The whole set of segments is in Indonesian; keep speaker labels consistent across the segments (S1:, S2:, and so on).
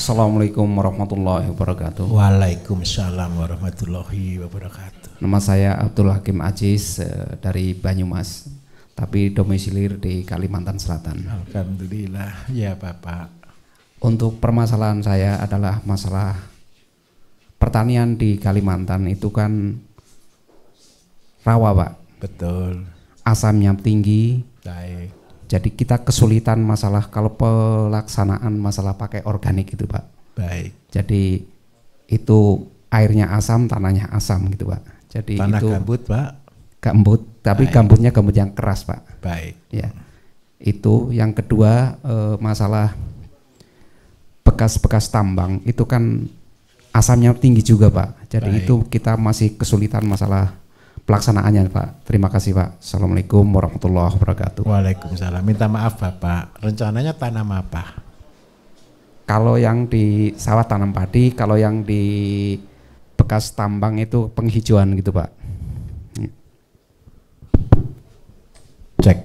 S1: Assalamualaikum warahmatullahi wabarakatuh.
S2: Waalaikumsalam warahmatullahi wabarakatuh.
S1: Nama saya Abdul Hakim Aziz dari Banyumas, tapi domisilir di Kalimantan Selatan.
S2: Alhamdulillah, ya Bapak.
S1: Untuk permasalahan saya adalah masalah pertanian di Kalimantan itu kan rawa, Pak.
S2: Betul.
S1: Asamnya tinggi.
S2: Baik.
S1: Jadi kita kesulitan masalah kalau pelaksanaan masalah pakai organik itu, Pak.
S2: Baik.
S1: Jadi itu airnya asam, tanahnya asam gitu, Pak. Jadi
S2: tanah
S1: itu
S2: gambut, Pak.
S1: Gambut, tapi
S2: Baik.
S1: gambutnya gambut yang keras, Pak.
S2: Baik.
S1: Ya. Itu yang kedua, masalah bekas-bekas tambang itu kan asamnya tinggi juga, Pak. Jadi
S2: Baik.
S1: itu kita masih kesulitan masalah pelaksanaannya, Pak. Terima kasih, Pak. Assalamualaikum warahmatullahi wabarakatuh.
S2: Waalaikumsalam. Minta maaf Bapak, rencananya tanam apa?
S1: Kalau yang di sawah tanam padi, kalau yang di bekas tambang itu penghijauan gitu, Pak.
S2: Cek.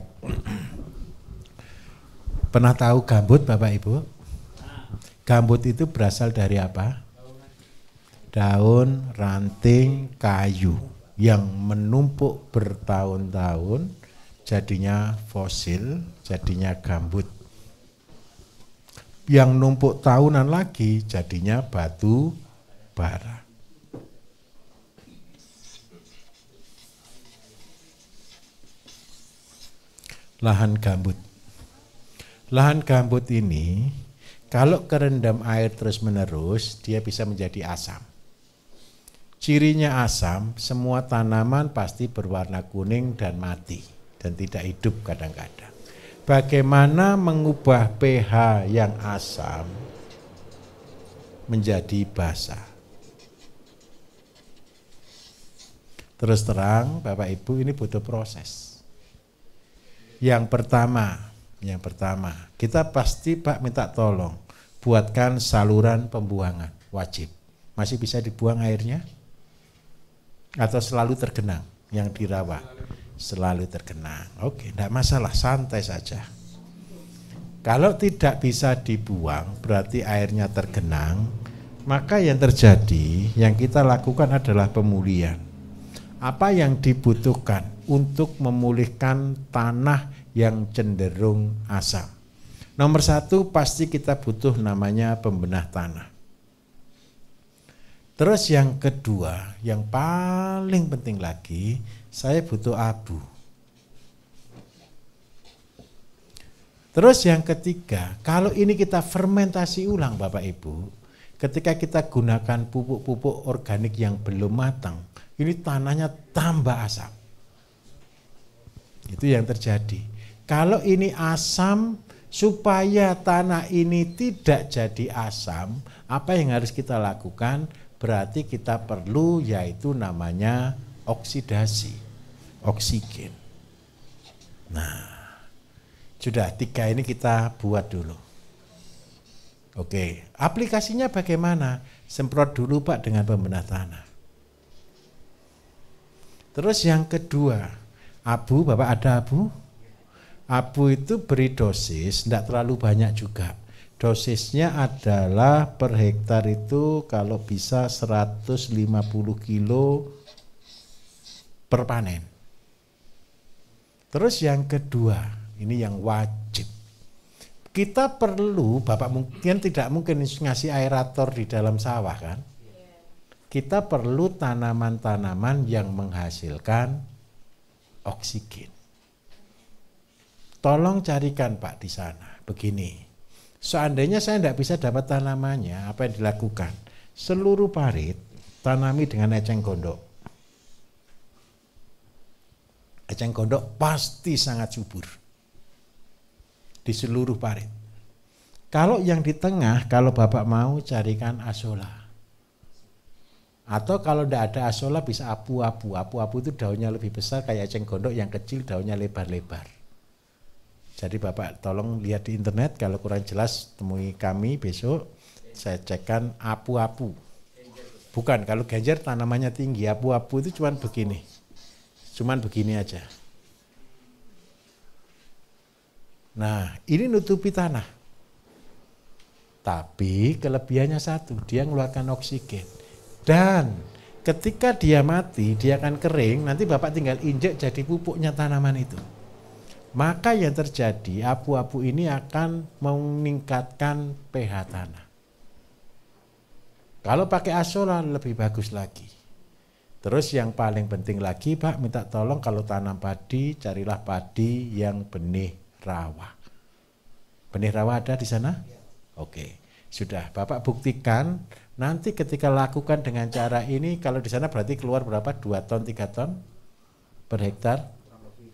S2: Pernah tahu gambut Bapak Ibu? Gambut itu berasal dari apa? Daun, ranting, kayu yang menumpuk bertahun-tahun jadinya fosil, jadinya gambut. Yang numpuk tahunan lagi jadinya batu bara. Lahan gambut. Lahan gambut ini kalau kerendam air terus-menerus dia bisa menjadi asam. Cirinya asam, semua tanaman pasti berwarna kuning dan mati dan tidak hidup kadang-kadang. Bagaimana mengubah pH yang asam menjadi basa? Terus terang Bapak Ibu ini butuh proses. Yang pertama, kita pasti Pak minta tolong buatkan saluran pembuangan wajib. Masih bisa dibuang airnya? Atau selalu tergenang yang dirawat? Selalu tergenang. Oke, tidak masalah, santai saja. Kalau tidak bisa dibuang, berarti airnya tergenang, maka yang terjadi, yang kita lakukan adalah pemulihan. Apa yang dibutuhkan untuk memulihkan tanah yang cenderung asam? Nomor satu, pasti kita butuh namanya pembenah tanah. Terus yang kedua, yang paling penting lagi, saya butuh abu. Terus yang ketiga, kalau ini kita fermentasi ulang Bapak Ibu, ketika kita gunakan pupuk-pupuk organik yang belum matang, ini tanahnya tambah asam. Itu yang terjadi. Kalau ini asam, supaya tanah ini tidak jadi asam, apa yang harus kita lakukan? Berarti kita perlu yaitu namanya oksidasi, oksigen. Nah, sudah 3 ini kita buat dulu. Oke, aplikasinya bagaimana? Semprot dulu Pak dengan pembenah tanah. Terus yang kedua, abu, Bapak ada abu? Abu itu beri dosis, tidak terlalu banyak juga. Dosisnya adalah per hektar itu kalau bisa 150 kilo per panen. Terus yang kedua, ini yang wajib. Kita perlu, Bapak mungkin tidak mungkin ngasih aerator di dalam sawah kan? Kita perlu tanaman-tanaman yang menghasilkan oksigen. Tolong carikan Pak di sana, begini. Seandainya saya tidak bisa dapat tanamannya, apa yang dilakukan? Seluruh parit tanami dengan eceng gondok. Eceng gondok pasti sangat subur di seluruh parit. Kalau yang di tengah, kalau Bapak mau carikan asola. Atau kalau tidak ada asola bisa apu-apu. Apu-apu itu daunnya lebih besar kayak eceng gondok, yang kecil daunnya lebar-lebar. Jadi Bapak tolong lihat di internet, kalau kurang jelas temui kami besok, saya cekkan apu-apu. Bukan, kalau genjer tanamannya tinggi, apu-apu itu cuman begini. Cuman begini aja. Nah, ini nutupi tanah. Tapi kelebihannya satu, dia mengeluarkan oksigen. Dan ketika dia mati, dia akan kering, nanti Bapak tinggal injek jadi pupuknya tanaman itu. Maka yang terjadi, apu-apu ini akan meningkatkan pH tanah. Kalau pakai asolan lebih bagus lagi. Terus yang paling penting lagi Pak, minta tolong kalau tanam padi, carilah padi yang benih rawa. Benih rawa ada di sana? Oke, sudah Bapak buktikan. Nanti ketika lakukan dengan cara ini, kalau di sana berarti keluar berapa? 2 ton, 3 ton per hektar?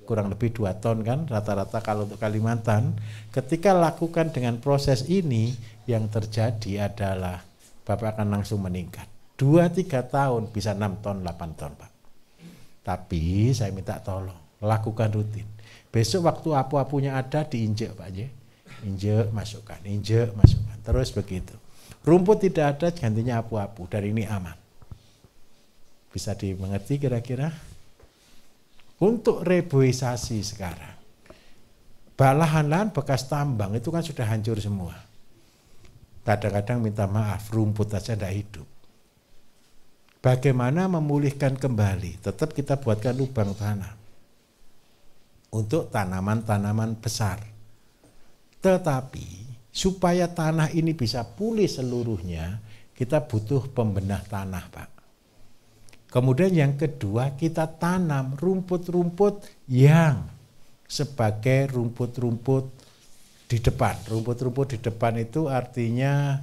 S2: Kurang lebih 2 ton kan rata-rata kalau untuk Kalimantan. Ketika lakukan dengan proses ini, yang terjadi adalah Bapak akan langsung meningkat. 2-3 tahun bisa 6 ton, 8 ton Pak. Tapi saya minta tolong, lakukan rutin. Besok waktu apu-apunya ada diinjek Pak J. Injek, masukkan, terus begitu. Rumput tidak ada, gantinya apu-apu, dan ini aman. Bisa dimengerti kira-kira? Untuk reboisasi sekarang, lahan-lahan bekas tambang itu kan sudah hancur semua. Kadang-kadang minta maaf, rumput saja tidak hidup. Bagaimana memulihkan kembali? Tetap kita buatkan lubang tanam untuk tanaman-tanaman besar. Tetapi supaya tanah ini bisa pulih seluruhnya, kita butuh pembenah tanah Pak. Kemudian yang kedua, kita tanam rumput-rumput yang sebagai rumput-rumput di depan. Rumput-rumput di depan itu artinya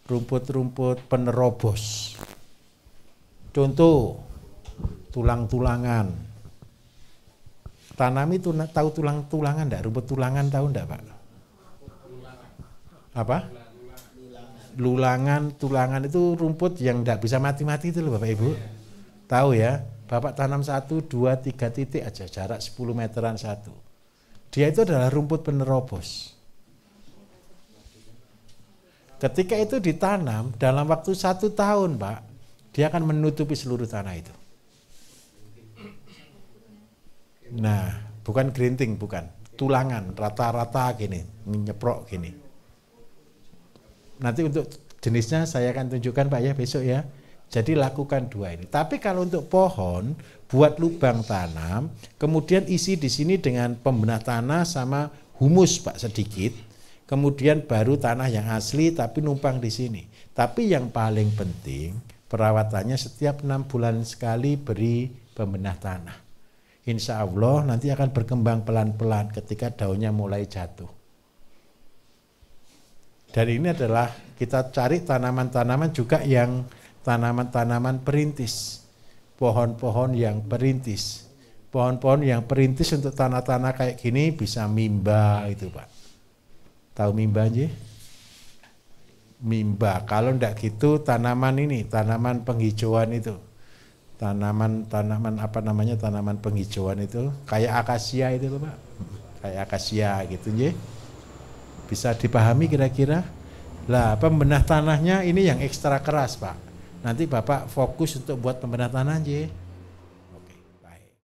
S2: rumput-rumput penerobos. Contoh, tulang-tulangan. Tanami tahu tulang-tulangan enggak? Rumput tulangan tahu enggak Pak? Apa? Lulangan, tulangan itu rumput yang enggak bisa mati-mati itu loh Bapak Ibu. Tahu ya? Bapak tanam 1, 2, 3 titik aja, jarak 10 meteran satu. Dia itu adalah rumput penerobos. Ketika itu ditanam, dalam waktu 1 tahun Pak, dia akan menutupi seluruh tanah itu. Nah, bukan gerinting, bukan. Tulangan, rata-rata gini, nyeprok gini. Nanti untuk jenisnya saya akan tunjukkan Pak ya besok ya. Jadi lakukan 2 ini. Tapi kalau untuk pohon, buat lubang tanam, kemudian isi di sini dengan pembenah tanah sama humus Pak sedikit. Kemudian baru tanah yang asli tapi numpang di sini. Tapi yang paling penting perawatannya setiap 6 bulan sekali beri pembenah tanah. Insya Allah nanti akan berkembang pelan-pelan ketika daunnya mulai jatuh. Dan ini adalah kita cari tanaman-tanaman juga yang tanaman-tanaman perintis. Pohon-pohon yang perintis. Pohon-pohon yang perintis untuk tanah-tanah kayak gini bisa mimba itu Pak. Tahu mimba aja? Mimba. Kalau enggak gitu tanaman ini, tanaman penghijauan itu. Tanaman apa namanya? Tanaman penghijauan itu kayak akasia itu loh, Pak. Kayak akasia gitu nggih. Bisa dipahami kira-kira? Lah, pembenah tanahnya ini yang ekstra keras, Pak. Nanti Bapak fokus untuk buat pembenah tanah nggih.